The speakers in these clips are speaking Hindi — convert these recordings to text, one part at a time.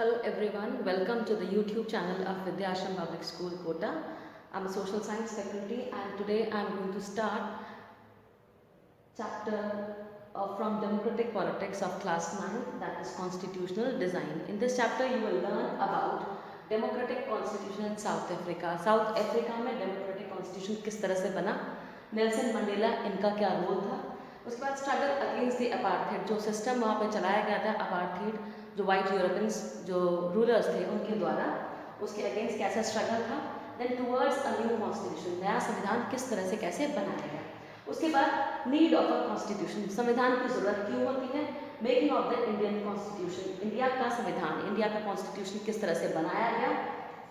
Hello everyone, welcome to the YouTube channel of Vidyashram Public School, Kota. I'm a social science faculty and today I'm going to start chapter from Democratic Politics of class 9, that is Constitutional Design. In this chapter you will learn about Democratic Constitution in South Africa. South Africa में Democratic Constitution किस तरह से बना, नेल्सन मंडेला इनका क्या रोल था, उसके बाद स्ट्रगल अगेंस्ट द अपार्थाइड, जो सिस्टम वहाँ पे चलाया गया था अपार्थाइड, जो वाइट यूरोपियंस जो रूलर्स थे उनके द्वारा, उसके अगेंस्ट कैसा स्ट्रगल था। Then towards a new constitution, नया संविधान किस तरह से कैसे बनाया गया। उसके बाद नीड ऑफ अ कॉन्स्टिट्यूशन, संविधान की जरूरत क्यों होती है। Making of the Indian constitution, India का संविधान, इंडिया का कॉन्स्टिट्यूशन किस तरह से बनाया गया,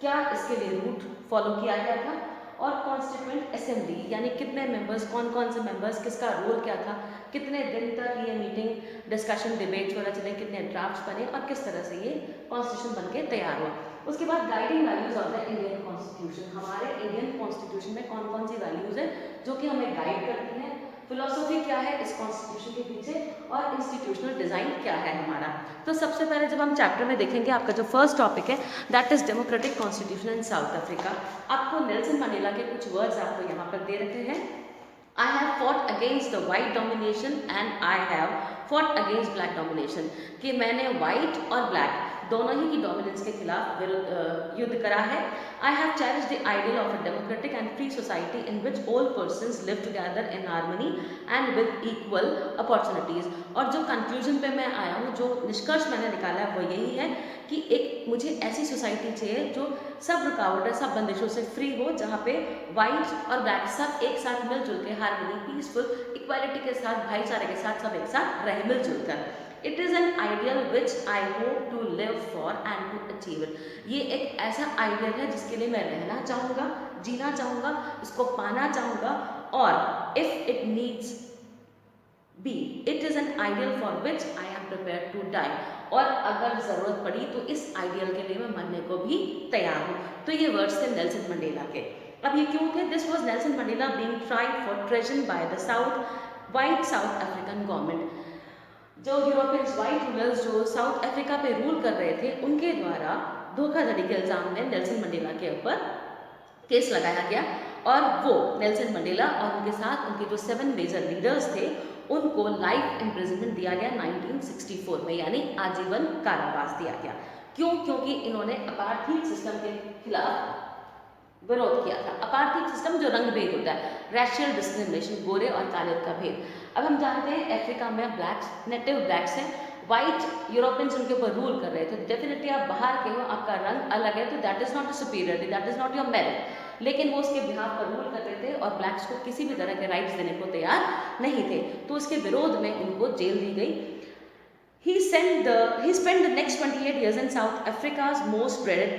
क्या इसके लिए रूट फॉलो किया गया था। और कॉन्स्टिट्यूएंट असेंबली, यानी कितने मेंबर्स, कौन कौन से मेंबर्स, किसका रोल क्या था, कितने दिन तक ये मीटिंग डिस्कशन डिबेट्स वगैरह चले, कितने ड्राफ्ट्स बने और किस तरह से ये कॉन्स्टिट्यूशन बनके तैयार हुआ। उसके बाद guiding values of the Indian constitution, हमारे इंडियन कॉन्स्टिट्यूशन में कौन कौन सी वैल्यूज है जो कि हमें गाइड करती हैं, फिलोसॉफी क्या है इस कॉन्स्टिट्यूशन के पीछे और इंस्टीट्यूशनल डिजाइन क्या है हमारा। तो सबसे पहले जब हम चैप्टर में देखेंगे, आपका जो फर्स्ट टॉपिक है that is democratic constitution in south Africa. आपको नेल्सन मंडेला के कुछ वर्ड्स आपको यहाँ पर दे रखे हैं। I have fought against the white domination and I have fought against black domination, कि मैंने white और black दोनों ही की डोमिनेंस के खिलाफ युद्ध करा है। I have cherished the ideal of a democratic and free society in which all persons live together in harmony and with equal opportunities। और जो कंक्लूजन पे मैं आया हूँ, जो निष्कर्ष मैंने निकाला है वो यही है कि एक मुझे ऐसी सोसाइटी चाहिए जो सब रुकावटें, सब बंदिशों से फ्री हो, जहाँ पे वाइट और ब्लैक सब एक साथ मिलजुल के हार्मनी, पीसफुल, इक्वालिटी के साथ, भाईचारे के साथ सब एक साथ रहे मिलजुल कर। It is an ideal which I hope to live for and to achieve it. ये एक ऐसा आइडियल है जिसके लिए मैं रहना चाहूँगा, जीना चाहूँगा, इसको पाना चाहूँगा। और if it needs be, it is an ideal for which I am prepare to die. और अगर ज़रूरत पड़ी तो इस आइडियल के लिए मैं मरने को भी तैयार हूँ। तो ये वर्ड्स थे नेल्सन मंडेला के। अब ये क्यों थे? This was Nelson Mandela being tried for treason by the white south African government. जो यूरोपियंस, वाइट रूलर्स जो साउथ अफ्रीका पे रूल कर रहे थे, उनके द्वारा धोखाधड़ी के इल्जाम में नेल्सन मंडेला के ऊपर केस लगाया गया और वो नेल्सन मंडेला और उनके साथ उनके जो 7 मेजर लीडर्स थे उनको लाइफ इम्प्रिजनमेंट दिया गया 1964 में, यानी आजीवन कारावास दिया गया। क्यों? क्योंकि इन्होंने अपार्थाइड सिस्टम के खिलाफ विरोध किया था। अपार्थाइड सिस्टम जो रंग भेद होता है, रैशियल डिस्क्रिमिनेशन, गोरे और काले का भेद। अब हम जानते हैं अफ्रीका में ब्लैक्स, नेटिव ब्लैक्स हैं, वाइट यूरोपियंस उनके ऊपर रूल कर रहे थे। डेफिनेटली आप बाहर के हो, आपका रंग अलग है, तो that is not a superiority, that is not your merit. लेकिन वो उसके बिहाफ पर रूल करते थे और ब्लैक्स को किसी भी तरह के राइट्स देने को तैयार नहीं थे, तो उसके विरोध में उनको जेल दी गई। He spent the next 28 years in South Africa's most dreaded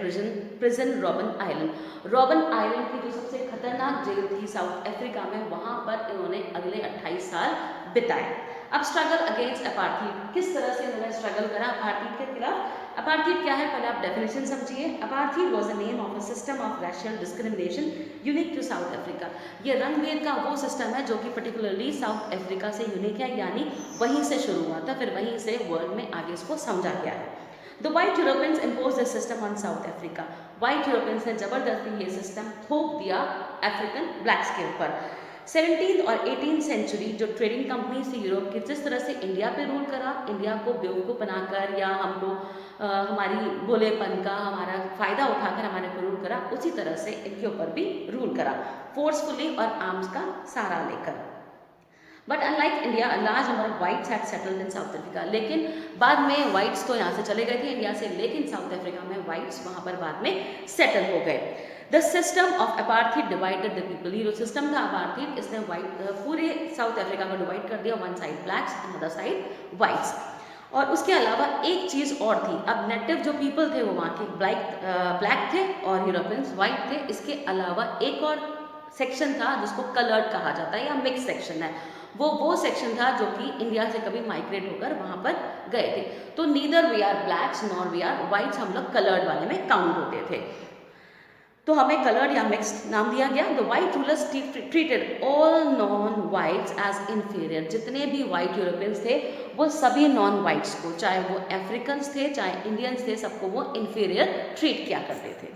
prison Robben Island. Robben Island की जो सबसे खतरनाक जेल थी साउथ अफ्रीका में, वहाँ पर इन्होंने अगले 28 साल बिताए। अब स्ट्रगल अगेंस्ट अपार्थाइड, किस तरह से इन्होंने स्ट्रगल करा अपार्थाइड के खिलाफ। अपार्थाइड क्या है, पहले आप डेफिनेशन समझिए। Apartheid was the name of a system of racial discrimination unique to South Africa. ये रंगभेद का वो सिस्टम है जो कि पर्टिकुलरली साउथ अफ्रीका से यूनिक है, यानी वहीं से शुरू हुआ था, फिर वहीं से वर्ल्ड में आगे इसको समझा गया है। The white Europeans impose this system on south Africa. White Europeans ने जबरदस्ती ये सिस्टम थोप दिया अफ्रीकन ब्लैक्स के ऊपर। 17th और 18th सेंचुरी जो ट्रेडिंग कंपनीज थी यूरोप की, जिस तरह से इंडिया पे रूल करा, इंडिया को बेवकूफ़ बनाकर या हमको हमारी बोलेपन का, हमारा फ़ायदा उठाकर हमारे पर रूल करा, उसी तरह से इनके ऊपर भी रूल करा, फोर्सफुली और आर्म्स का सहारा लेकर। But unlike India, a large number of whites had settled in south Africa. लेकिन बाद में वाइट्स तो यहाँ से चले गए थे इंडिया से, लेकिन साउथ अफ्रीका में वाइट्स वहाँ पर बाद में सेटल हो गए। The system of apartheid divided the people. ये जो सिस्टम था अपार्थाइड, इसने पूरे साउथ अफ्रीका को डिवाइड कर दिया, one side blacks, another side whites. और उसके अलावा एक चीज़ और थी, अब नेटिव जो पीपल थे वो वहाँ के ब्लैक थे और यूरोपियंस वाइट थे। इसके अलावा एक और सेक्शन था जिसको कलर्ड कहा जाता है या मिक्स सेक्शन है, वो सेक्शन था जो कि इंडिया से कभी माइग्रेट होकर वहाँ पर गए थे। तो neither we are blacks nor we are whites, हम लोग कलर्ड वाले में काउंट होते थे। तो हमें कलर्ड या मिक्स्ड नाम दिया गया। The white rulers treated all non whites as inferior. जितने भी वाइट यूरोपियंस थे वो सभी नॉन वाइट्स को, चाहे वो अफ्रीकन्स थे चाहे इंडियंस थे, सबको वो इन्फीरियर ट्रीट किया करते थे।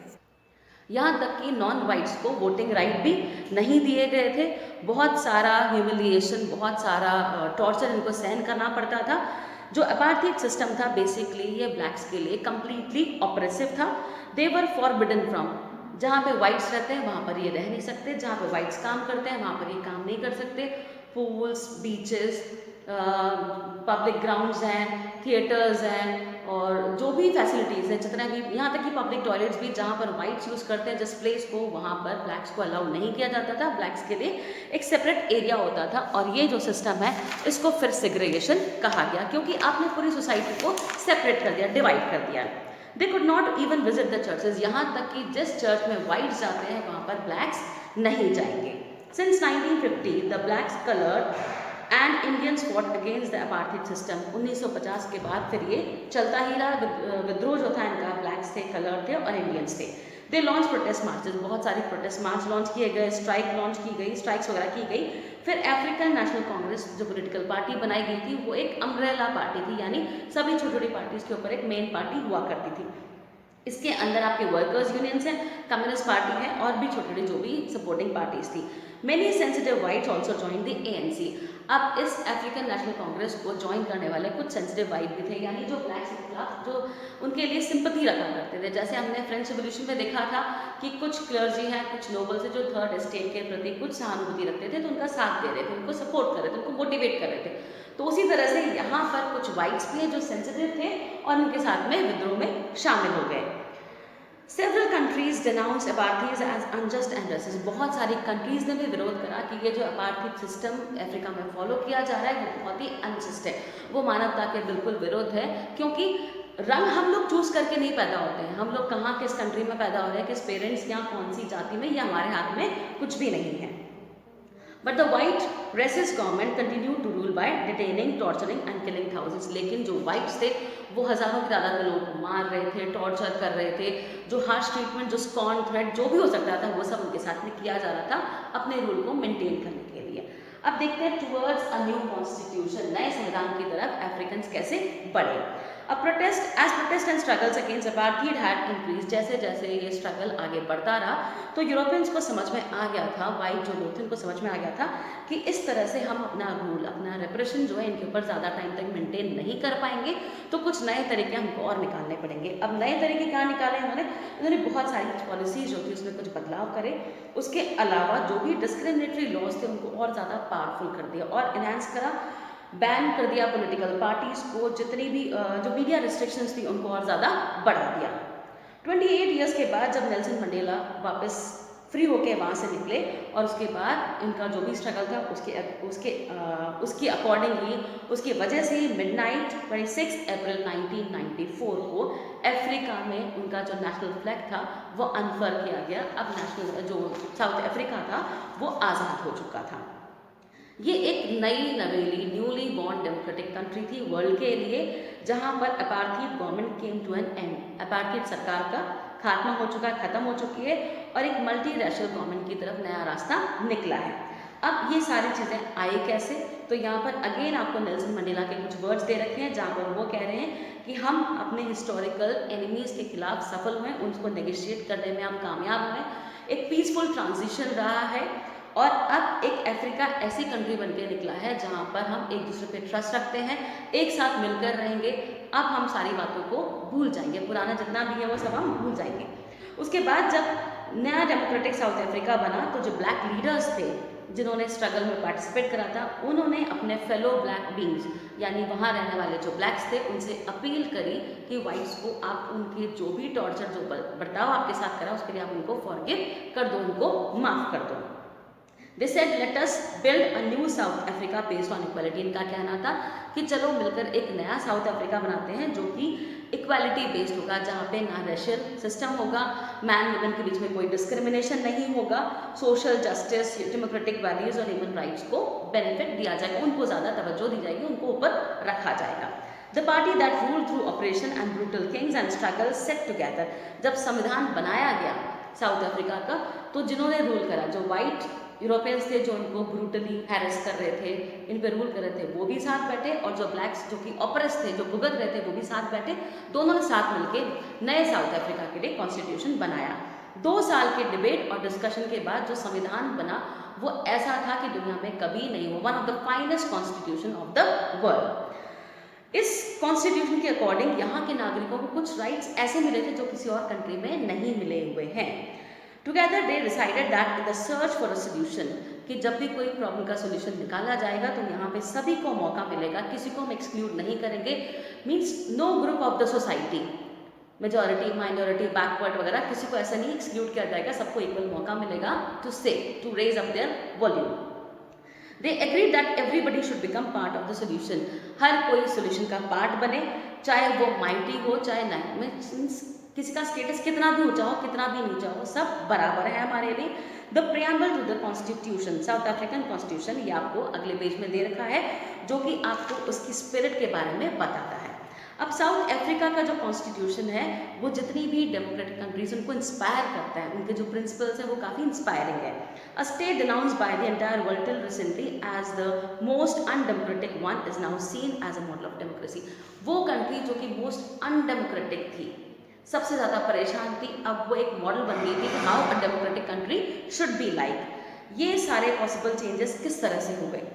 यहाँ तक कि नॉन वाइट्स को वोटिंग राइट भी नहीं दिए गए थे। बहुत सारा ह्यूमिलिएशन, बहुत सारा टॉर्चर इनको सहन करना पड़ता था। जो अपार्थाइड सिस्टम था बेसिकली ये ब्लैक्स के लिए कम्प्लीटली ऑपरेसिव था। दे वर फॉरबिडन फ्रॉम, जहाँ पे वाइट्स रहते हैं वहाँ पर ये रह नहीं सकते, जहाँ पे वाइट्स काम करते हैं वहाँ पर ये काम नहीं कर सकते। पूल्स, बीचेस, पब्लिक ग्राउंड्स हैं, थिएटर्स हैं और जो भी फैसिलिटीज़ हैं, जितना भी, यहाँ तक कि पब्लिक टॉयलेट्स भी जहाँ पर वाइट्स यूज़ करते हैं जिस प्लेस को, वहाँ पर ब्लैक्स को अलाउ नहीं किया जाता था। ब्लैक्स के लिए एक सेपरेट एरिया होता था और ये जो सिस्टम है इसको फिर सेग्रीगेशन कहा गया, क्योंकि आपने पूरी सोसाइटी को सेपरेट कर दिया, डिवाइड कर दिया। They could not even visit the churches, यहाँ तक कि जिस चर्च में वाइट्स जाते हैं वहाँ पर ब्लैक्स नहीं जाएंगे। Since 1950 the blacks coloured and Indians fought against the apartheid system. 1950 के बाद फिर ये चलता ही रहा। विद्रोह जो था इनका, ब्लैक्स थे, कलर थे और इंडियंस थे। दे लॉन्च प्रोटेस्ट मार्चेस, बहुत सारी प्रोटेस्ट मार्च लॉन्च किए गए, स्ट्राइक लॉन्च की गई, स्ट्राइक्स वगैरह की गई। फिर अफ्रीकन नेशनल कांग्रेस जो पॉलिटिकल पार्टी बनाई गई थी वो एक अम्ब्रेला पार्टी थी, यानी सभी छोटी छोटी पार्टीज के ऊपर एक मेन पार्टी हुआ करती थी। इसके अंदर आपके वर्कर्स यूनियंस हैं, कम्युनिस्ट पार्टी है और भी छोटी छोटी जो भी सपोर्टिंग पार्टीज थी। Many sensitive whites also join the ANC। अब इस अफ्रीकन नेशनल कांग्रेस को ज्वाइन करने वाले कुछ सेंसिटिव वाइट भी थे, यानी जो ब्लैक्स के खिलाफ जो उनके लिए सिंपथी रखा करते थे। जैसे हमने फ्रेंच रिवोल्यूशन में देखा था कि कुछ क्लर्जी हैं, कुछ नोबल्स हैं जो थर्ड एस्टेट के प्रति कुछ सहानुभूति रखते थे, तो उनका साथ दे रहे थे, उनको सपोर्ट कर रहे थे, उनको मोटिवेट कर रहे थे। तो उसी तरह से यहाँ पर कुछ वाइट्स भी हैं जो सेंसिटिव थे और उनके साथ में विद्रोह में शामिल हो गए। Several countries denounced apartheid as unjust and racist। बहुत सारी कंट्रीज ने भी विरोध करा कि ये जो अपार्थाइड सिस्टम अफ्रीका में फॉलो किया जा रहा है वो बहुत ही अनजस्ट है, वो मानवता के बिल्कुल विरोध है। क्योंकि रंग हम लोग चूज करके नहीं पैदा होते हैं, हम लोग कहाँ किस कंट्री में पैदा हो रहे हैं, किस पेरेंट्स यहाँ कौन सी जाति में, ये हमारे हाथ में कुछ भी नहीं है। But the white racist government continue to rule by detaining, torturing and killing thousands. लेकिन जो वाइट्स थे वो हज़ारों की तादाद में लोगों को मार रहे थे, टॉर्चर कर रहे थे, जो हार्श ट्रीटमेंट, जो स्कॉन, थ्रेट, जो भी हो सकता था वो सब उनके साथ में किया जा रहा था अपने रूल को मेंटेन करने के लिए। अब देखते हैं टुवर्ड्स अ न्यू कॉन्स्टिट्यूशन, नए संविधान की तरफ अफ्रीकन्स कैसे बढ़े। अब protest and struggles against apartheid had increase. जैसे जैसे ये स्ट्रगल आगे बढ़ता रहा तो यूरोपियंस को समझ में आ गया था, वाइट जो लोग थे उनको समझ में आ गया था कि इस तरह से हम अपना रूल, अपना रेप्रेशन जो है इनके ऊपर ज़्यादा टाइम तक मेंटेन नहीं कर पाएंगे, तो कुछ नए तरीके हमको और निकालने पड़ेंगे। अब नए तरीके कहाँ निकाले उन्होंने बहुत सारी पॉलिसीज जो थी उसमें कुछ बदलाव करे। उसके अलावा जो भी डिस्क्रिमिनेटरी लॉज थे उनको और ज़्यादा पावरफुल कर दिया और इनहेंस करा, बैन कर दिया पॉलिटिकल पार्टीज को, जितनी भी जो मीडिया रिस्ट्रिक्शंस थी उनको और ज़्यादा बढ़ा दिया। 28 ईयर्स के बाद जब नेल्सन मंडेला वापस फ्री होके वहाँ से निकले और उसके बाद इनका जो भी स्ट्रगल था उसके अकॉर्डिंगली, उसकी वजह से मिडनाइट 26 अप्रैल 1994 को अफ्रीका में उनका जो नेशनल फ्लैग था वो अनफर किया गया। अब नेशनल जो साउथ अफ्रीका था वो आज़ाद हो चुका था। ये एक नई नवेली न्यूली बॉर्न डेमोक्रेटिक कंट्री थी वर्ल्ड के लिए, जहाँ पर apartheid government came to an end. Apartheid सरकार का खात्मा हो चुका है, खत्म हो चुकी है और एक मल्टी रैशल गवर्नमेंट की तरफ नया रास्ता निकला है। अब ये सारी चीज़ें आई कैसे, तो यहाँ पर अगेन आपको नेल्सन मंडेला के कुछ वर्ड्स दे रखे हैं जहाँ पर वो कह रहे हैं कि हम अपने हिस्टोरिकल एनिमीज़ के खिलाफ सफल हुए, उनको नेगोशिएट करने में हम कामयाब हुए, एक पीसफुल ट्रांजिशन रहा है और अब एक अफ्रीका ऐसी कंट्री बन के निकला है जहाँ पर हम एक दूसरे पे ट्रस्ट रखते हैं, एक साथ मिलकर रहेंगे। अब हम सारी बातों को भूल जाएंगे, पुराना जितना भी है वो सब हम भूल जाएंगे। उसके बाद जब नया डेमोक्रेटिक साउथ अफ्रीका बना तो जो ब्लैक लीडर्स थे जिन्होंने स्ट्रगल में पार्टिसिपेट करा था, उन्होंने अपने फेलो ब्लैक बींग्स यानी वहाँ रहने वाले जो ब्लैक्स थे उनसे अपील करी कि वाइट्स को आप उनके जो भी टॉर्चर, जो बर्ताव आपके साथ करा उसके लिए आप उनको फॉरगिव कर दो, उनको माफ़ कर दो। They said let us build a new South Africa based on equality। इनका कहना था कि चलो मिलकर एक नया साउथ अफ्रीका बनाते हैं जो कि इक्वालिटी बेस्ड होगा, जहाँ पे ना रेशियल सिस्टम होगा, मैन वुमेन के बीच में कोई डिस्क्रिमिनेशन नहीं होगा, सोशल जस्टिस, डेमोक्रेटिक वैल्यूज और ह्यूमन राइट्स को बेनिफिट दिया जाएगा, उनको ज़्यादा तवज्जो दी जाएगी, उनको ऊपर रखा जाएगा। The party that ruled through operation and brutal Kings and struggle set together. जब संविधान बनाया गया साउथ अफ्रीका का। तो जिन्होंने रूल करा, जो वाइट यूरोपियंस थे जो इनको ब्रूटली हैरेस कर रहे थे, इन पर रूल कर रहे थे, वो भी साथ बैठे, और जो ब्लैक्स जो कि ऑपरेस थे, जो भुगत रहे थे, वो भी साथ बैठे। दोनों ने साथ मिलकर नए साउथ अफ्रीका के लिए कॉन्स्टिट्यूशन बनाया। 2 साल के डिबेट और डिस्कशन के बाद जो संविधान बना वो ऐसा था कि दुनिया में कभी नहीं हुआ, one of the finest constitution of the world. इस कॉन्स्टिट्यूशन के अकॉर्डिंग यहाँ के नागरिकों को कुछ राइट्स ऐसे मिले थे जो किसी और कंट्री में नहीं मिले हुए हैं। Together they decided that in the search for a solution, कि जब भी कोई प्रॉब्लम का सोल्यूशन निकाला जाएगा तो यहाँ पे सभी को मौका मिलेगा, किसी को हम एक्सक्लूड नहीं करेंगे। Means no group of the society, majority, minority, backward वगैरह, किसी को ऐसा नहीं एक्सक्लूड किया जाएगा, सबको इक्वल मौका मिलेगा to say to raise up their volume. They agree that everybody should become part of the solution, हर कोई सोल्यूशन का पार्ट बने, चाहे वो माइटी हो चाहे नहीं, मीन्स किसी का स्टेटस कितना भी ऊंचा हो कितना भी नीचा हो, सब बराबर है हमारे लिए। The preamble to the constitution, South African constitution, ये आपको अगले पेज में दे रखा है, जो कि आपको उसकी स्पिरिट के बारे में बताता है। अब साउथ अफ्रीका का जो कॉन्स्टिट्यूशन है वो जितनी भी डेमोक्रेटिक कंट्रीज उनको इंस्पायर करता है, उनके जो प्रिंसिपल्स हैं वो काफ़ी इंस्पायरिंग है। A state denounced by the entire world till recently as the most undemocratic one is now seen as a model of democracy। वो कंट्री जो कि मोस्ट अनडेमोक्रेटिक थी, सबसे ज़्यादा परेशान थी, अब वो एक मॉडल बन गई थी कि how a democratic country should be like. ये सारे पॉसिबल चेंजेस किस तरह से हो गए,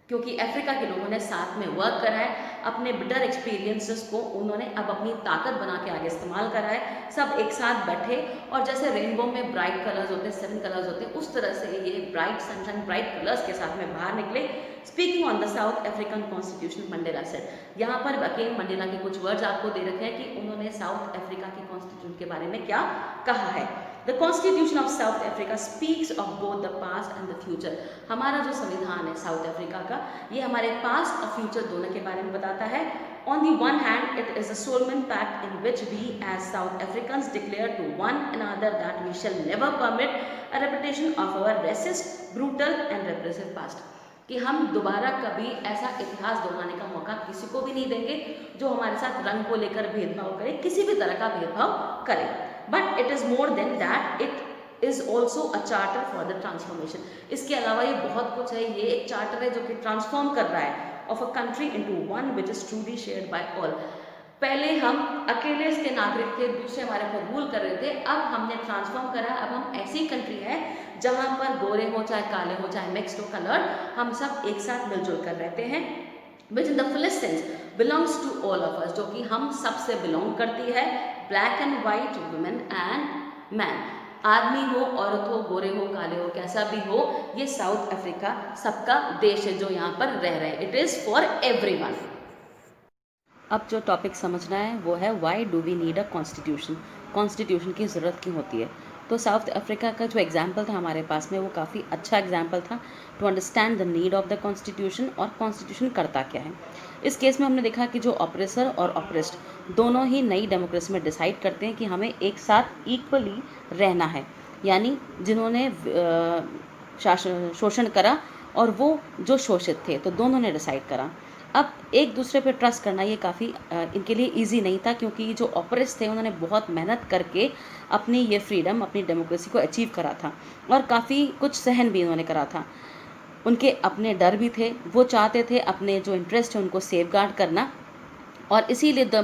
क्योंकि अफ्रीका के लोगों ने साथ में वर्क करा है, अपने बिटर एक्सपीरियंसेस को उन्होंने अब अपनी ताकत बना के आगे इस्तेमाल करा है। सब एक साथ बैठे और जैसे रेनबो में ब्राइट कलर्स होते हैं, 7 कलर्स होते हैं, उस तरह से ये ब्राइट सनशाइन, ब्राइट कलर्स के साथ में बाहर निकले। Speaking on the south African constitution, Mandela said, यहाँ पर अकेले मंडेला के कुछ वर्ड्स आपको दे रखे हैं कि उन्होंने साउथ अफ्रीका के कॉन्स्टिट्यूशन के बारे में क्या कहा है। The constitution of south Africa speaks of both the past and the future, हमारा जो संविधान है साउथ अफ्रीका का, ये हमारे पास्ट और फ्यूचर दोनों के बारे में बताता है। On the one hand, it is a solemn pact in which we as South Africans declare to one another that we shall never permit a repetition of our racist, brutal and repressive past, कि हम दोबारा कभी ऐसा इतिहास दोहराने का मौका किसी को भी नहीं देंगे जो हमारे साथ रंग को लेकर भेदभाव करे, किसी भी तरह का भेदभाव करे। But it is more than that, it is also a charter for the transformation, इसके अलावा ये बहुत कुछ है, ये एक चार्टर है जो कि ट्रांसफॉर्म कर रहा है of a country into one which is truly shared by all. पहले हम अकेले इसके नागरिक थे, दूसरे हमारे पर रूल कर रहे थे, अब हमने ट्रांसफॉर्म करा, अब हम ऐसी कंट्री है जहाँ पर गोरे हो चाहे काले हो चाहे मिक्स्ड हो कलर, हम सब एक साथ मिलजुल कर रहते हैं। Which in the fullest sense belongs to all of us, जो कि हम सब से बिलोंग करती है, black and white, women and man, आदमी हो औरत हो गोरे हो काले हो कैसा भी हो, ये साउथ अफ्रीका सबका देश है जो यहाँ पर रह रहे हैं। It is for everyone. अब जो टॉपिक समझना है वो है why do we need a constitution, constitution की ज़रूरत क्यों होती है। तो साउथ अफ्रीका का जो एग्जाम्पल था हमारे पास में वो काफ़ी अच्छा एग्जाम्पल था to understand the need of the constitution, और कॉन्स्टिट्यूशन करता क्या है। इस केस में हमने देखा कि जो ऑपरेसर और ऑपरेस्ड दोनों ही नई डेमोक्रेसी में डिसाइड करते हैं कि हमें एक साथ इक्वली रहना है, यानी जिन्होंने शोषण करा और वो जो शोषित थे, तो दोनों ने डिसाइड करा। अब एक दूसरे पे ट्रस्ट करना ये काफ़ी इनके लिए इजी नहीं था, क्योंकि जो ऑपरेस थे उन्होंने बहुत मेहनत करके अपनी ये फ्रीडम, अपनी डेमोक्रेसी को अचीव करा था, और काफ़ी कुछ सहन भी उन्होंने करा था। उनके अपने डर भी थे, वो चाहते थे अपने जो इंटरेस्ट है उनको सेफगार्ड करना, और इसीलिए the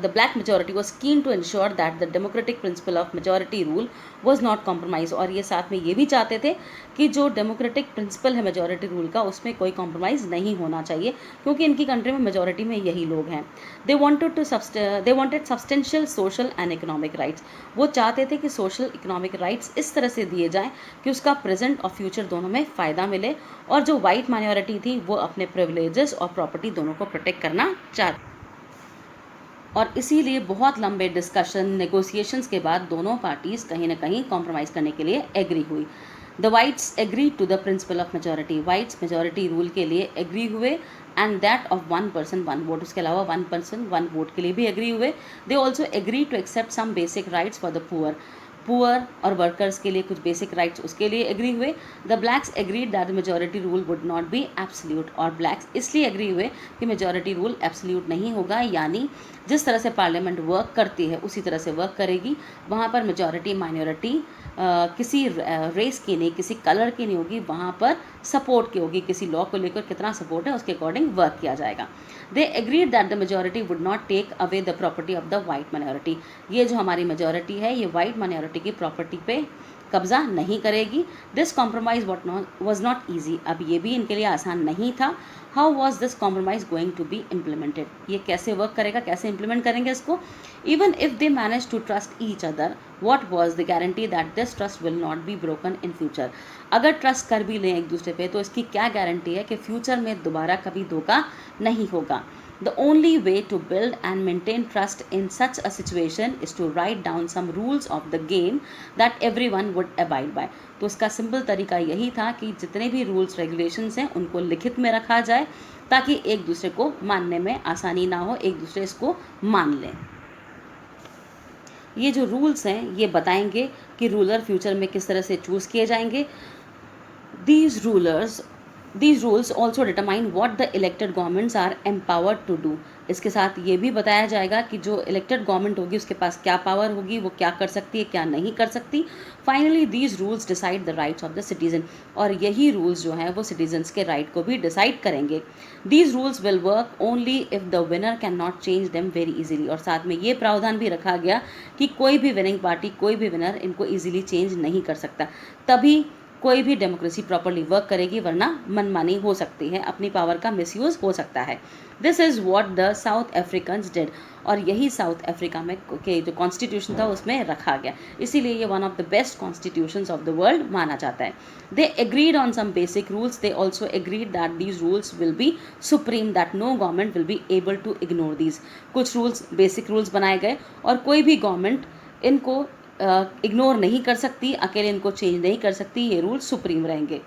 black majority was keen to ensure that the democratic principle of majority rule was not compromise, और ये साथ में ये भी चाहते थे कि जो डेमोक्रेटिक प्रिंसिपल है मेजॉरिटी रूल का उसमें कोई कॉम्प्रोमाइज़ नहीं होना चाहिए, क्योंकि इनकी कंट्री में मेजॉरिटी में यही लोग हैं। They wanted substantial social and economic rights, वो चाहते थे कि सोशल इकोनॉमिक राइट्स इस तरह से दिए जाएँ कि उसका प्रेजेंट और फ्यूचर दोनों में फ़ायदा मिले, और जो वाइट माइनॉरिटी थी वो अपने प्रिविलेजेस और प्रॉपर्टी दोनों को प्रोटेक्ट करना चाहती, और इसीलिए बहुत लंबे डिस्कशन नेगोशिएशंस के बाद दोनों पार्टीज़ कहीं ना कहीं कॉम्प्रोमाइज़ करने के लिए एग्री हुई। The whites agree to the principle of majority, whites majority rule के लिए एग्री हुए, and that of 1 person 1 vote, उसके अलावा 1 पर्सन 1 वोट के लिए भी एग्री हुए। They also agree to accept some basic rights for the poor, poor और वर्कर्स के लिए कुछ बेसिक राइट्स उसके लिए एग्री हुए। The blacks agreed that the majority rule would not be absolute, और ब्लैक्स इसलिए एग्री हुए कि मेजॉरिटी रूल एब्सोल्यूट नहीं होगा, यानी जिस तरह से पार्लियामेंट वर्क करती है उसी तरह से वर्क करेगी। वहाँ पर मेजॉरिटी माइनॉरिटी किसी रेस की नहीं, किसी कलर की नहीं होगी, वहाँ पर सपोर्ट की होगी, किसी लॉ को लेकर कितना सपोर्ट है उसके अकॉर्डिंग वर्क किया जाएगा। They agreed that the majority would not take away the property of the white minority, ये जो हमारी मेजॉरिटी है ये वाइट माइनॉरिटी की प्रॉपर्टी पे कब्जा नहीं करेगी। This compromise was not easy, अब ये भी इनके लिए आसान नहीं था। How was this compromise going to be implemented, ये कैसे वर्क करेगा, कैसे इम्प्लीमेंट करेंगे इसको। Even if they manage to trust each other, what was the guarantee that this trust will not be broken in future, अगर ट्रस्ट कर भी लें एक दूसरे पे तो इसकी क्या गारंटी है कि फ्यूचर में दोबारा कभी धोखा नहीं होगा। The only way to build and maintain trust in such a situation is to write down some rules of the game that everyone would abide by. तो इसका सिंपल तरीका यही था कि जितने भी रूल्स रेगुलेशंस हैं उनको लिखित में रखा जाए ताकि एक दूसरे को मानने में आसानी ना हो, एक दूसरे इसको मान लें। ये जो रूल्स हैं ये बताएंगे कि रूलर फ्यूचर में किस तरह से चूज़ किए जाएंगे। These rules also determine what the elected governments are empowered to do. इसके साथ ये भी बताया जाएगा कि जो इलेक्टेड गवर्नमेंट होगी उसके पास क्या पावर होगी, वो क्या कर सकती है, क्या नहीं कर सकती। Finally these rules decide the rights of the citizen, और यही रूल्स जो हैं वो सिटीजन्स के राइट को भी डिसाइड करेंगे। These rules will work only if the winner can not change them very easily, और साथ में ये प्रावधान भी रखा गया कि कोई भी विनिंग पार्टी, कोई भी विनर इनको ईजिली चेंज नहीं कर सकता, तभी कोई भी डेमोक्रेसी प्रॉपरली वर्क करेगी, वरना मनमानी हो सकती है, अपनी पावर का मिसयूज़ हो सकता है। This is what the south Africans did, और यही साउथ अफ्रीका में के जो कॉन्स्टिट्यूशन था उसमें रखा गया, इसीलिए ये one of the best constitutions of the world माना जाता है। They agreed on some basic rules, they also agreed that these rules will be supreme, that no government will be able to ignore these. कुछ रूल्स, बेसिक रूल्स बनाए गए और कोई भी गवर्नमेंट इनको इग्नोर नहीं कर सकती, अकेले इनको चेंज नहीं कर सकती, ये रूल्स सुप्रीम रहेंगे।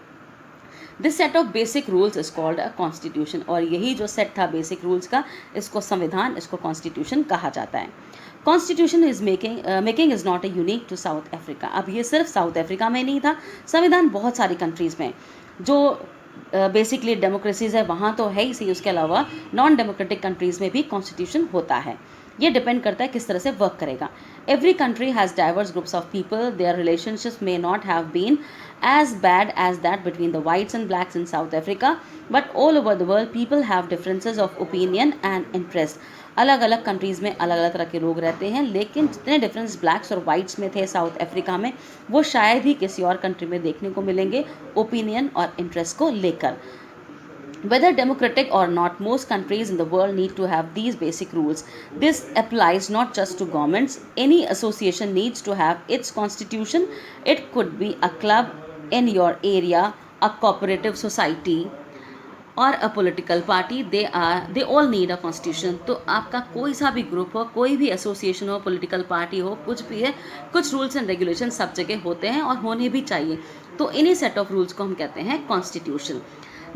This set of basic rules is called a constitution, और यही जो सेट था बेसिक रूल्स का, इसको संविधान, इसको कॉन्स्टिट्यूशन कहा जाता है। Constitution is making is not a unique to South Africa, अब ये सिर्फ साउथ अफ्रीका में नहीं था, संविधान बहुत सारी कंट्रीज़ में जो बेसिकली डेमोक्रेसीज़ है वहाँ तो है ही सही, उसके अलावा नॉन डेमोक्रेटिक कंट्रीज़ में भी कॉन्स्टिट्यूशन होता है। ये डिपेंड करता है किस तरह से वर्क करेगा। Every country has diverse groups of people, their relationships may not have been as bad as that between the whites and blacks in South Africa, but all over the world people have differences of opinion and interest. अलग अलग कंट्रीज़ में अलग अलग तरह के लोग रहते हैं, लेकिन जितने डिफरेंस ब्लैक्स और वाइट्स में थे साउथ अफ्रीका में, वो शायद ही किसी और कंट्री में देखने को मिलेंगे ओपिनियन और इंटरेस्ट को लेकर। Whether democratic or not, most countries in the world need to have these basic rules. This applies not just to governments. Any association needs to have its constitution. It could be a club in your area, a cooperative society, और a political party, they all need a constitution. तो आपका कोई सा भी ग्रुप हो, कोई भी एसोसिएशन हो, पॉलिटिकल पार्टी हो, कुछ भी है, कुछ रूल्स एंड रेगुलेशन सब जगह होते हैं और होने भी चाहिए। तो इन्हीं सेट ऑफ रूल्स को हम कहते हैं constitution.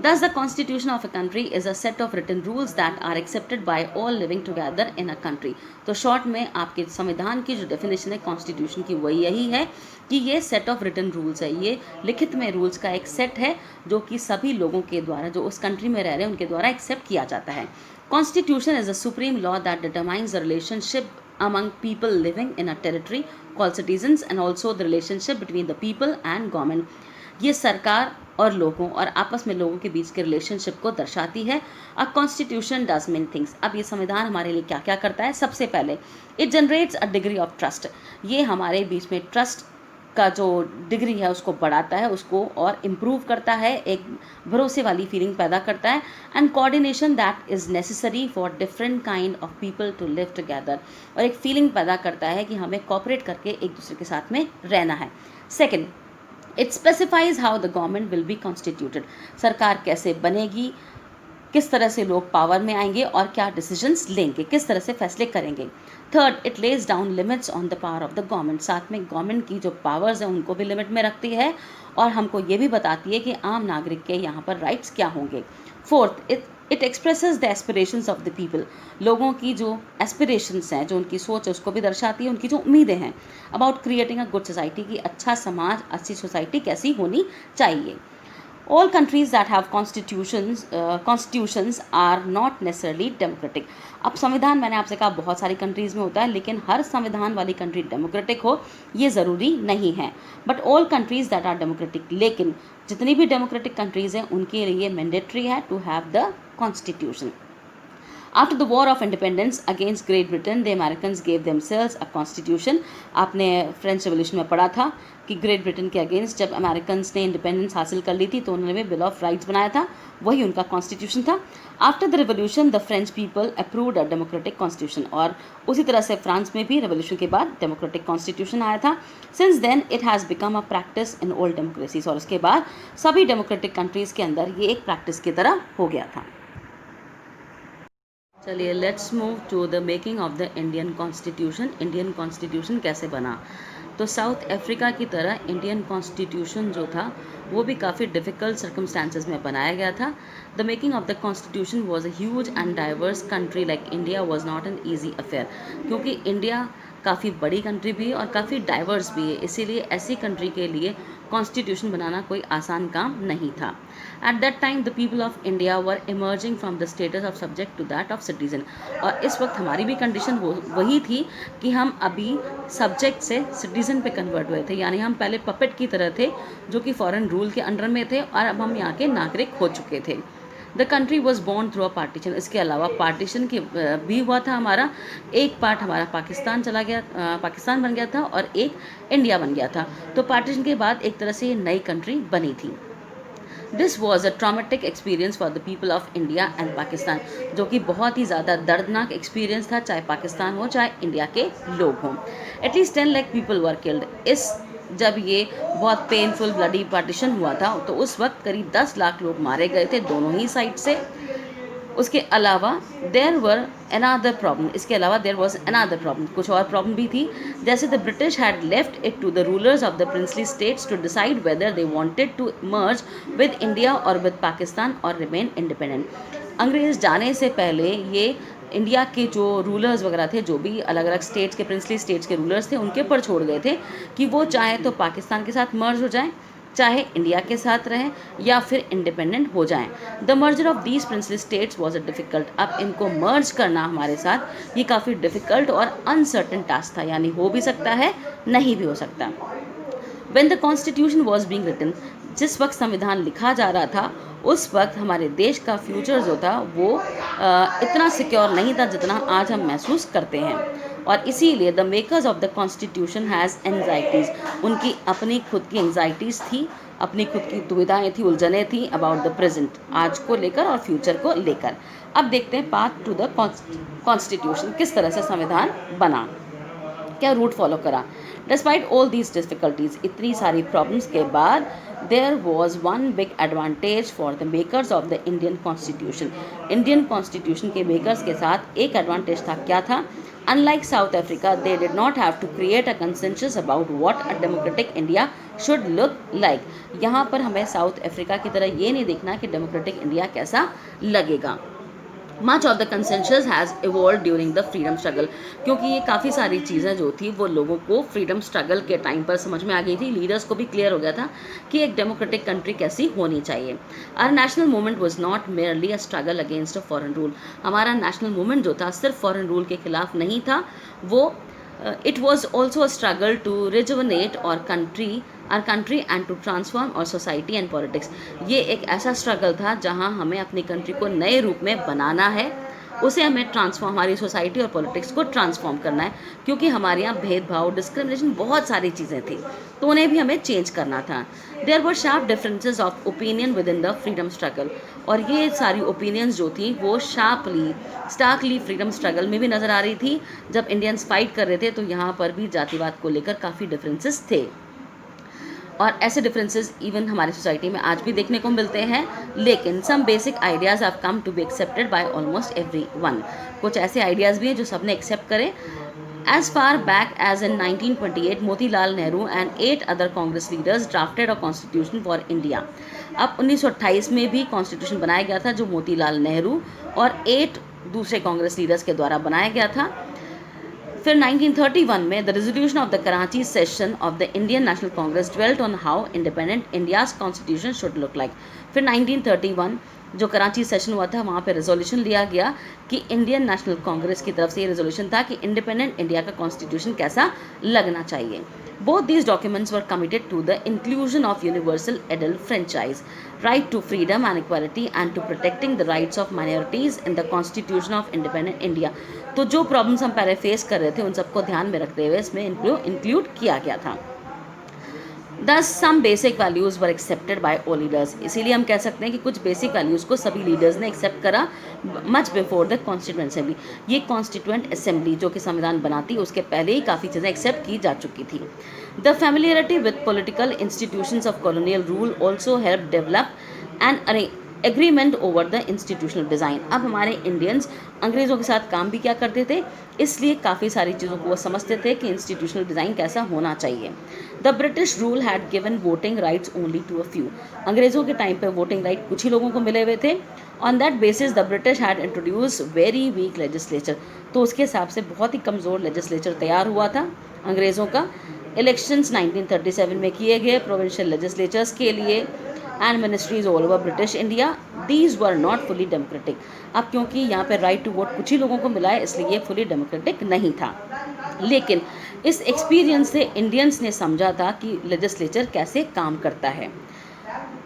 Thus, the constitution of a country is a set of written rules that are accepted by all living together in a country. तो शॉर्ट में आपके संविधान की जो डेफिनेशन है कॉन्स्टिट्यूशन की वही यही है कि ये सेट ऑफ रिटन रूल्स है, ये लिखित में रूल्स का एक सेट है जो कि सभी लोगों के द्वारा, जो उस कंट्री में रह रहे हैं उनके द्वारा एक्सेप्ट किया जाता है। Constitution is a supreme law that determines the relationship among people living in a territory called citizens and also the relationship between the people and government. ये सरकार और लोगों और आपस में लोगों के बीच के रिलेशनशिप को दर्शाती है। A constitution does many things. अब ये संविधान हमारे लिए क्या क्या करता है? सबसे पहले it generates a degree of trust, ये हमारे बीच में ट्रस्ट का जो डिग्री है उसको बढ़ाता है, उसको और इम्प्रूव करता है, एक भरोसे वाली फीलिंग पैदा करता है। And coordination that is necessary for different kind of people to live together, और एक फीलिंग पैदा करता है कि हमें कोऑपरेट करके एक दूसरे के साथ में रहना है। Second, it specifies how the government will be constituted, सरकार कैसे बनेगी, किस तरह से लोग पावर में आएंगे और क्या डिसीजंस लेंगे, किस तरह से फैसले करेंगे। Third, it lays down limits on the power of the government, साथ में गवर्नमेंट की जो पावर्स हैं उनको भी लिमिट में रखती है और हमको ये भी बताती है कि आम नागरिक के यहाँ पर राइट्स क्या होंगे। Fourth, it expresses the aspirations of the people, लोगों की जो एस्पिरेशंस हैं, जो उनकी सोच है उसको भी दर्शाती है, उनकी जो उम्मीदें हैं about creating a good society, की अच्छा समाज, अच्छी सोसाइटी कैसी होनी चाहिए. All countries that have constitutions are not necessarily democratic. अब संविधान मैंने आपसे कहा बहुत सारी कंट्रीज़ में होता है, लेकिन हर संविधान वाली कंट्री डेमोक्रेटिक हो ये ज़रूरी नहीं है. But all countries that are democratic, लेकिन जितनी भी डेमोक्रेटिक कंट्रीज़ हैं उनके लिए मैंडेटरी है to have the constitution. After the War of Independence against Great Britain, the Americans gave themselves a constitution. आपने फ्रेंच रेवोल्यूशन में पढ़ा था कि ग्रेट ब्रिटेन के अगेंस्ट जब अमेरिकन्स ने इंडिपेंडेंस हासिल कर ली थी तो उन्होंने बिल ऑफ राइट्स बनाया था, वही उनका कॉन्स्टिट्यूशन था. After the revolution the French people approved a democratic constitution, और उसी तरह से फ्रांस में भी रेवोल्यूशन के बाद डेमोक्रेटिक कॉन्स्टिट्यूशन आया था. Since then it has become a practice in all democracies, और उसके बाद सभी डेमोक्रेटिक कंट्रीज़ के अंदर ये एक प्रैक्टिस की तरह हो गया था. चलिए let's move to the making of the Indian constitution. Indian constitution कैसे बना? तो साउथ अफ्रीका की तरह इंडियन कॉन्स्टिट्यूशन जो था वो भी काफ़ी डिफ़िकल्ट सर्कमस्टांसेस में बनाया गया था. The making of the constitution was a huge and diverse country like India was not an easy affair, क्योंकि इंडिया काफ़ी बड़ी कंट्री भी है और काफ़ी डाइवर्स भी है, इसीलिए ऐसी कंट्री के लिए कॉन्स्टिट्यूशन बनाना कोई आसान काम नहीं था. At that time the people of India were emerging from the status of subject to that of citizen, और इस वक्त हमारी भी कंडीशन वही थी कि हम अभी सब्जेक्ट से सिटीजन पे कन्वर्ट हुए थे, यानी हम पहले पपेट की तरह थे जो कि फॉरेन रूल के अंडर में थे, और अब हम यहाँ के नागरिक हो चुके थे. The country was born through a partition, इसके अलावा पार्टीशन की भी हुआ था हमारा. एक पार्ट हमारा पाकिस्तान चला गया, पाकिस्तान बन गया था, और एक इंडिया बन गया था. तो पार्टीशन के बाद एक तरह से ये नई कंट्री बनी थी. This was a traumatic experience for the people of India and Pakistan, जो कि बहुत ही ज़्यादा दर्दनाक एक्सपीरियंस था, चाहे पाकिस्तान हो चाहे इंडिया के लोग हों. At least 10 lakh people were killed. इस जब ये बहुत पेनफुल ब्लडी पार्टीशन हुआ था तो उस वक्त करीब 10 लाख लोग मारे गए थे दोनों ही साइड से. उसके अलावा देयर वर अनदर प्रॉब्लम, इसके अलावा देयर वाज अनदर प्रॉब्लम, कुछ और प्रॉब्लम भी थी. जैसे the British had left it to the rulers of the princely states to decide whether they wanted to merge with India और विद पाकिस्तान और रिमेन इंडिपेंडेंट. अंग्रेज़ जाने से पहले ये इंडिया के जो रूलर्स वगैरह थे, जो भी अलग अलग स्टेट्स के प्रिंसली स्टेट्स के रूलर्स थे, उनके ऊपर छोड़ गए थे कि वो चाहे तो पाकिस्तान के साथ मर्ज हो जाएं, चाहे इंडिया के साथ रहें, या फिर इंडिपेंडेंट हो जाएं. The merger of these princely states was a difficult. अब इनको मर्ज करना हमारे साथ ये काफ़ी डिफ़िकल्ट और अनसर्टन टास्क था, यानी हो भी सकता है नहीं भी हो सकता. When the constitution was being written, जिस वक्त संविधान लिखा जा रहा था उस वक्त हमारे देश का फ्यूचर जो था वो इतना सिक्योर नहीं था जितना आज हम महसूस करते हैं. और इसीलिए the makers of the constitution has anxieties, उनकी अपनी खुद की एंजाइटीज़ थी, अपनी खुद की दुविधाएं थी, उलझनें थी अबाउट द प्रेजेंट, आज को लेकर और फ्यूचर को लेकर. अब देखते हैं पाथ टू द कॉन्स्टिट्यूशन, किस तरह से संविधान बना, क्या रूट फॉलो करा. डिस्पाइट ऑल दीज डिफ़िकल्टीज़, इतनी सारी प्रॉब्लम्स के बाद there was one big advantage for the makers of the Indian constitution. Indian constitution के मेकर्स के साथ एक एडवांटेज था, क्या था? Unlike South Africa, they did not have to create a consensus about what a democratic India should look like. यहाँ पर हमें साउथ अफ्रीका की तरह ये नहीं देखना कि डेमोक्रेटिक इंडिया कैसा लगेगा. Much of the consensus has evolve during the freedom struggle, क्योंकि ये काफ़ी सारी चीज़ें जो थी वो लोगों को फ्रीडम स्ट्रगल के टाइम पर समझ में आ गई थी. लीडर्स को भी क्लियर हो गया था कि एक डेमोक्रेटिक कंट्री कैसी होनी चाहिए. Our national movement was not merely a struggle against a foreign rule. हमारा नेशनल मूवमेंट जो था सिर्फ फॉरेन रूल के खिलाफ नहीं था, वो it was also a struggle to rejuvenate our country and to transform our society and politics. ये एक ऐसा स्ट्रगल था जहां हमें अपनी कंट्री को नए रूप में बनाना है, उसे हमें हमारी सोसाइटी और पॉलिटिक्स को ट्रांसफॉर्म करना है, क्योंकि हमारे यहाँ भेदभाव, डिस्क्रिमिनेशन, बहुत सारी चीज़ें थी, तो उन्हें भी हमें चेंज करना था. There were sharp differences of opinion within the freedom struggle, और ये सारी ओपिनियंस जो थी वो स्टार्कली फ्रीडम स्ट्रगल में भी नज़र आ रही थी. जब इंडियंस फाइट कर रहे थे तो यहाँ पर भी जातिवाद को लेकर काफ़ी डिफरेंसेस थे, और ऐसे डिफरेंसेस इवन हमारी सोसाइटी में आज भी देखने को मिलते हैं. लेकिन some basic ideas have come to be accepted by almost everyone. कुछ ऐसे आइडियाज़ भी हैं जो सबने एक्सेप्ट करें. As far back as in 1928, Motilal Nehru and 8 other Congress leaders drafted a constitution for India. अब 1928 में भी कॉन्स्टिट्यूशन बनाया गया था जो मोतीलाल नेहरू और 8 दूसरे कांग्रेस लीडर्स के द्वारा बनाया गया था. फिर 1931 में the resolution of the Karachi session of the Indian national Congress dwelt on how independent India's constitution should look like. फिर 1931 जो कराची सेशन हुआ था वहाँ पे रेजोल्यूशन लिया गया कि इंडियन नेशनल कांग्रेस की तरफ से ये रेजोल्यूशन था कि इंडिपेंडेंट इंडिया का कॉन्स्टिट्यूशन कैसा लगना चाहिए. Both these documents were committed to the inclusion of universal adult franchise, right to freedom and equality, and to protecting the rights of minorities in the Constitution of Independent India. तो जो प्रॉब्लम्स हम पहले फेस कर रहे थे उन सबको ध्यान में रखते हुए इसमें इंक्लूड किया गया था. Thus some basic values were accepted by all leaders. इसीलिए हम कह सकते हैं कि कुछ बेसिक वैल्यूज़ को सभी लीडर्स ने एक्सेप्ट करा much before the constituent assembly. ये कॉन्स्टिट्यूएंट असेंबली जो कि संविधान बनाती उसके पहले ही काफ़ी चीज़ें एक्सेप्ट की जा चुकी थी. The familiarity with political institutions of colonial rule also help develop and agreement over the institutional design. अब हमारे इंडियंस अंग्रेज़ों के साथ काम भी क्या करते थे, इसलिए काफ़ी सारी चीज़ों को वो समझते थे कि इंस्टीट्यूशनल डिज़ाइन कैसा होना चाहिए. The British rule had given voting rights only to a few. अंग्रेज़ों के टाइम पे वोटिंग राइट कुछ ही लोगों को मिले हुए थे. On that basis the British had introduce very weak legislature. तो उसके हिसाब से बहुत ही कमज़ोर लेजिस्लेचर तैयार हुआ था अंग्रेज़ों का. इलेक्शंस 1937 में किए गए प्रोविंशियल लेजिस्लेचर्स के लिए and ministries all over British India. These were not fully democratic. अब क्योंकि यहाँ पे राइट टू वोट कुछ ही लोगों को मिला है इसलिए ये फुली डेमोक्रेटिक नहीं था. लेकिन इस एक्सपीरियंस से इंडियंस ने समझा था कि लेजिस्लेचर कैसे काम करता है.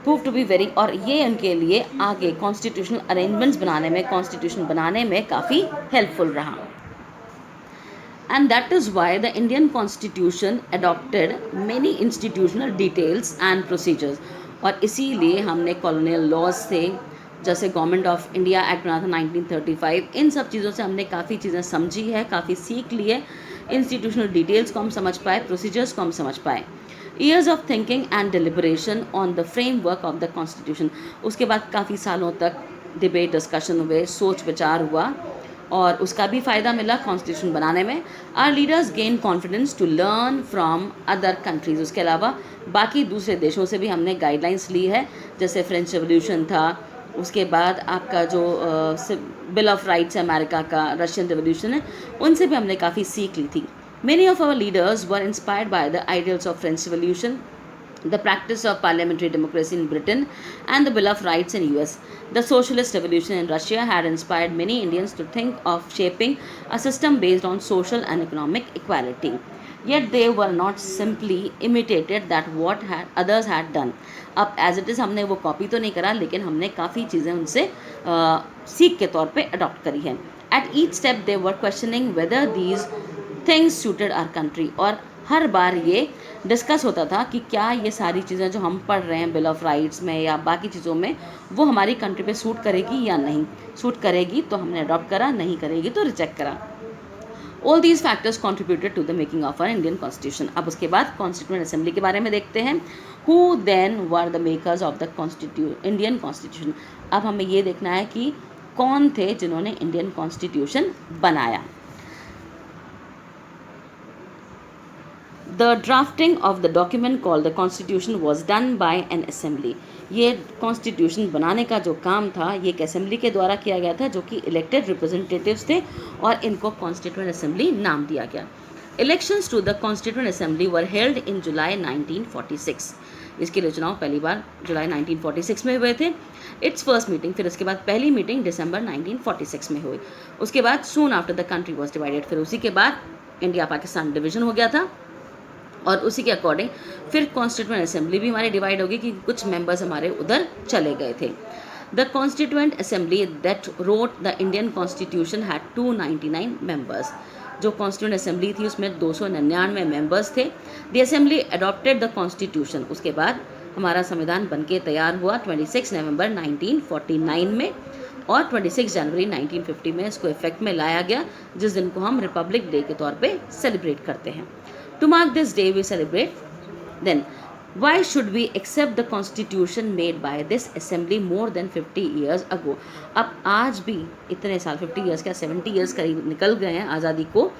प्रूव टू बी वेरी, और ये उनके लिए आगे कॉन्स्टिट्यूशनल अरेंजमेंट्स बनाने में, कॉन्स्टिट्यूशन बनाने में काफ़ी हेल्पफुल रहा. And that is why the Indian Constitution adopted many institutional details and procedures. और इसीलिए हमने कॉलोनियल लॉज से, जैसे गवर्नमेंट ऑफ इंडिया एक्ट बना था 1935, इन सब चीज़ों से हमने काफ़ी चीज़ें समझी है, काफ़ी सीख ली है. इंस्टीट्यूशनल डिटेल्स को हम समझ पाए, प्रोसीजर्स को हम समझ पाए. Years of thinking and डिलिबरेशन on the framework of the constitution. उसके बाद काफ़ी सालों तक डिबेट डिस्कशन हुए, सोच विचार हुआ और उसका भी फ़ायदा मिला कॉन्स्टिट्यूशन बनाने में. Our leaders gain confidence to learn from other countries. उसके अलावा बाकी दूसरे देशों से भी हमने गाइडलाइंस ली है, जैसे फ्रेंच रेवोल्यूशन था, उसके बाद आपका जो बिल ऑफ राइट्स है अमेरिका का, रशियन रेवोल्यूशन है, उनसे भी हमने काफ़ी सीख ली थी. Many of our leaders were inspired by the ideals of French revolution, the practice of parliamentary democracy in Britain, and the Bill of Rights in US. The socialist revolution in Russia had inspired many Indians to think of shaping a system based on social and economic equality. Yet they were not simply imitated that what others had done. अब as it is हमने वो कॉपी तो नहीं करा, लेकिन हमने काफ़ी चीज़ें उनसे सीख के तौर पे अडॉप्ट करी हैं. At each step they were questioning whether these things suited our country. और हर बार ये डिस्कस होता था कि क्या ये सारी चीज़ें जो हम पढ़ रहे हैं बिल ऑफ राइट्स में या बाकी चीज़ों में, वो हमारी कंट्री पे सूट करेगी या नहीं. सूट करेगी तो हमने अडॉप्ट करा, नहीं करेगी तो रिजेक्ट करा. All these factors contributed to the making of our Indian constitution. अब उसके बाद कॉन्स्टिट्यूएंट असेंबली के बारे में देखते हैं. Who then were the makers of the Indian constitution. अब हमें ये देखना है कि कौन थे जिन्होंने इंडियन कॉन्स्टिट्यूशन बनाया. The drafting of the document called the Constitution was done by an assembly. ये कॉन्स्टिट्यूशन बनाने का जो काम था ये एक असेंबली के द्वारा किया गया था, जो कि इलेक्टेड रिप्रेजेंटेटिव्स थे और इनको कॉन्स्टिट्यूएंट असेंबली नाम दिया गया. Elections to the constituent assembly were held in July 1946. इसके लिए चुनाव पहली बार जुलाई 1946 में हुए थे. इट्स फर्स्ट मीटिंग, फिर उसके बाद पहली मीटिंग दिसंबर 1946 में हुई. उसके बाद soon after the country was divided, फिर उसी के बाद इंडिया पाकिस्तान डिवीजन हो गया था और उसी के अकॉर्डिंग फिर कॉन्स्टिट्यूएंट असेंबली भी हमारे डिवाइड होगी कि कुछ मेंबर्स हमारे उधर चले गए थे. The constituent assembly that wrote the Indian constitution had 299 members. जो कॉन्स्टिट्यूएंट असेंबली थी उसमें 299 मेंबर्स थे. The assembly adopted the constitution. उसके बाद हमारा संविधान बनके तैयार हुआ 26 नवंबर 1949 में और 26 जनवरी 1950 में इसको इफेक्ट में लाया गया, जिस दिन को हम रिपब्लिक डे के तौर पे सेलिब्रेट करते हैं. To mark this day we celebrate. Then why should we accept the constitution made by this assembly more than 50 years ago? अब आज भी इतने साल 50 years क्या 70 years करीब निकल गए हैं आज़ादी को,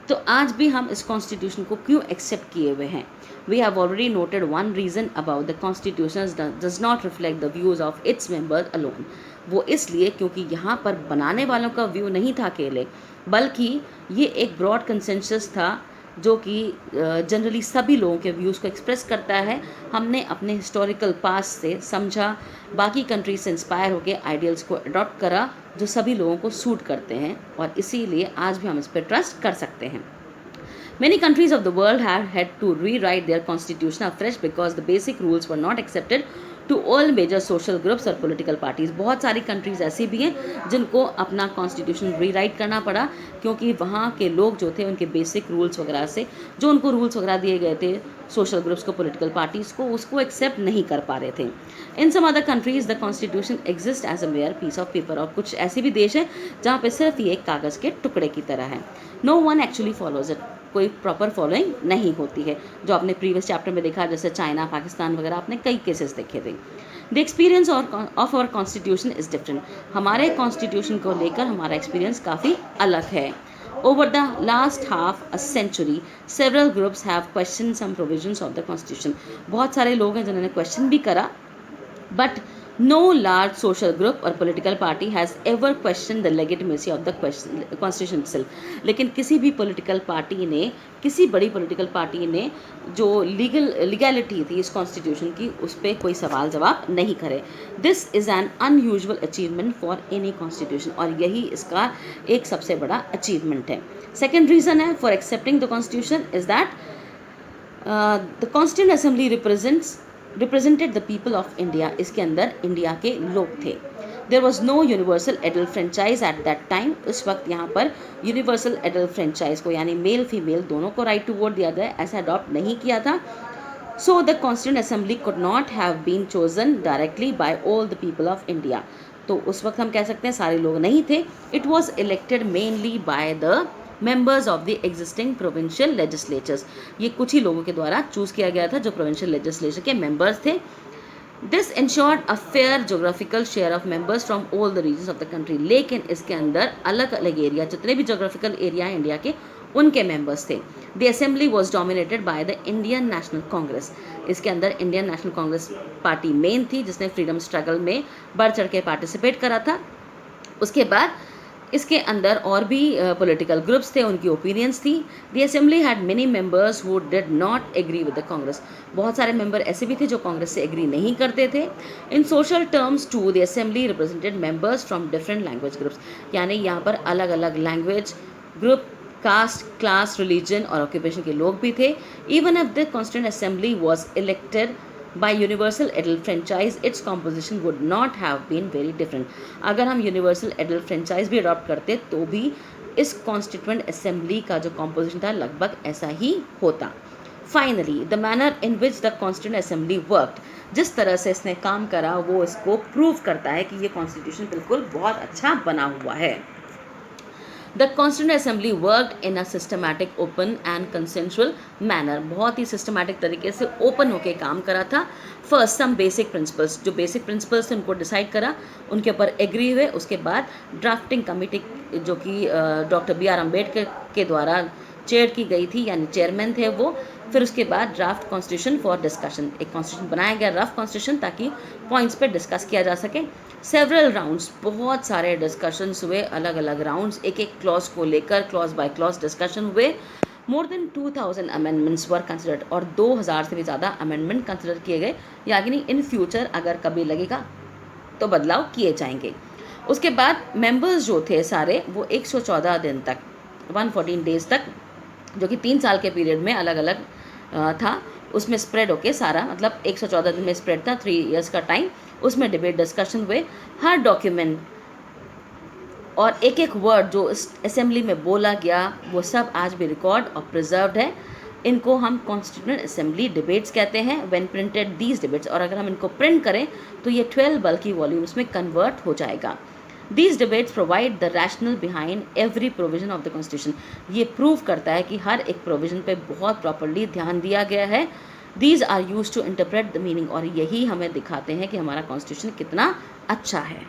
तो आज भी हम इस कॉन्स्टिट्यूशन को क्यों एक्सेप्ट किए हुए हैं? We have already noted one reason about the constitution does not reflect the views of its members alone. वो इसलिए क्योंकि यहाँ पर बनाने वालों का व्यू नहीं था अकेले, बल्कि ये एक ब्रॉड कंसेंसस था जो कि जनरली सभी लोगों के व्यूज़ को एक्सप्रेस करता है। हमने अपने हिस्टोरिकल पास से समझा, बाकी कंट्रीज से इंस्पायर होकर आइडियल्स को अडॉप्ट करा जो सभी लोगों को सूट करते हैं, और इसीलिए आज भी हम इस पर ट्रस्ट कर सकते हैं। Many countries of the world have had to rewrite their constitution afresh because the basic rules were not accepted to all major social groups और political parties। बहुत सारी कंट्रीज़ ऐसी भी हैं जिनको अपना कॉन्स्टिट्यूशन रीराइट करना पड़ा क्योंकि वहाँ के लोग जो थे उनके बेसिक रूल्स वगैरह से, जो उनको रूल्स वगैरह दिए गए थे सोशल ग्रुप्स को, पॉलिटिकल पार्टीज़ को, उसको एक्सेप्ट नहीं कर पा रहे थे। In some other countries the constitution exist as a mere piece of paper. और कुछ ऐसे भी देश हैं जहाँ पे सिर्फ ये एक कागज़ के टुकड़े की तरह है। No one actually follows it. कोई प्रॉपर फॉलोइंग नहीं होती है, जो आपने प्रीवियस चैप्टर में देखा, जैसे चाइना, पाकिस्तान वगैरह आपने कई केसेस देखे थे। The experience of our constitution is different. हमारे कॉन्स्टिट्यूशन को लेकर हमारा एक्सपीरियंस काफ़ी अलग है। Over the last half a century, several groups have questioned some provisions of the constitution। बहुत सारे लोग हैं जिन्होंने क्वेश्चन भी करा, but no large social group or political party has ever questioned the legitimacy of the constitution itself। लेकिन किसी भी political party ने, किसी बड़ी political party ने जो legality थी इस constitution की, उस पर कोई सवाल जवाब नहीं करे। This is an unusual achievement for any constitution। और यही इसका एक सबसे बड़ा achievement है। Second reason है for accepting the constitution is that the Constituent Assembly represented the people of India। इसके अंदर इंडिया के लोग थे। There was no universal adult franchise at that time। उस वक्त यहाँ पर यूनिवर्सल एडल्ट फ्रेंचाइज को, यानी मेल फीमेल दोनों को राइट टू वोट दिया जाए, ऐसा अडॉप्ट नहीं किया था। So the Constituent Assembly could not have been chosen directly by all the people of India। तो उस वक्त हम कह सकते हैं सारे लोग नहीं थे। It was elected mainly by the members of the existing provincial legislatures। ये कुछ ही लोगों के द्वारा चूज़ किया गया था जो प्रोविंशियल लेजिस्लेचर के मेंबर्स थे। This ensured a fair geographical share of members from all the regions of the country। लेकिन इसके अंदर अलग अलग एरिया, जितने भी जोग्राफिकल एरिया हैं इंडिया के, उनके मेंबर्स थे। The assembly was dominated by the Indian National Congress। इसके अंदर Indian national Congress party main थी, जिसने फ्रीडम स्ट्रगल में बढ़ चढ़ के पार्टिसिपेट करा था। उसके बाद इसके अंदर और भी पॉलिटिकल ग्रुप्स थे, उनकी ओपिनियंस थी। The assembly had many members who did not agree with the Congress. बहुत सारे मेंबर ऐसे भी थे जो कांग्रेस से एग्री नहीं करते थे। In social terms to the assembly represented members from different language groups. यानी यहाँ पर अलग अलग language group, caste, class, religion और ऑक्यूपेशन के लोग भी थे। Even if the constituent assembly was elected by universal adult franchise, its composition would not have been very different। अगर हम universal adult franchise भी अडॉप्ट करते तो भी इस constituent assembly का जो composition था लगभग ऐसा ही होता। Finally, the manner in which the constituent assembly worked, जिस तरह से इसने काम करा वो इसको प्रूव करता है कि ये constitution बिल्कुल बहुत अच्छा बना हुआ है। The Constituent Assembly worked in a systematic, open and consensual manner। बहुत ही सिस्टमैटिक तरीके से ओपन होके काम करा था। फर्स्ट सम बेसिक प्रिंसिपल्स, जो बेसिक प्रिंसिपल्स थे उनको डिसाइड करा, उनके ऊपर एग्री हुए। उसके बाद ड्राफ्टिंग कमेटी जो कि डॉक्टर B.R. अम्बेडकर के द्वारा चेयर की गई थी, यानी चेयरमैन थे वो। फिर उसके बाद ड्राफ्ट कॉन्स्टिट्यूशन फॉर डिस्कशन, एक कॉन्स्टिट्यूशन बनाया गया, रफ कॉन्स्टिट्यूशन, ताकि पॉइंट्स पे डिस्कस किया जा सके। सेवरल राउंड्स, बहुत सारे डिस्कशंस हुए, अलग अलग राउंड्स, एक एक क्लॉज को लेकर क्लॉज बाय क्लॉज डिस्कशन हुए। More than 2000 amendments were considered, और 2000 से भी ज़्यादा अमेंडमेंट कंसिडर किए गए, यानी इन फ्यूचर अगर कभी लगेगा तो बदलाव किए जाएंगे। उसके बाद मेंबर्स जो थे सारे वो 114 दिन तक, 114 डेज तक, जो कि 3 साल के पीरियड में अलग अलग था, उसमें स्प्रेड होके सारा, मतलब 114 दिन में स्प्रेड था, 3 इयर्स का टाइम, उसमें डिबेट डिस्कशन हुए। हर डॉक्यूमेंट और एक एक वर्ड जो इस असेंबली में बोला गया वो सब आज भी रिकॉर्ड और प्रिजर्व्ड है। इनको हम कॉन्स्टिट्यूएंट असेंबली डिबेट्स कहते हैं। व्हेन प्रिंटेड दीज डिबेट्स, और अगर हम इनको प्रिंट करें तो ये 12 बल्कि वॉल्यूम्स में कन्वर्ट हो जाएगा। These debates provide the rationale behind every provision of the constitution। ये प्रूव करता है कि हर एक प्रोविजन पे बहुत प्रॉपरली ध्यान दिया गया है। These are used to interpret the meaning, और यही हमें दिखाते हैं कि हमारा कॉन्स्टिट्यूशन कितना अच्छा है।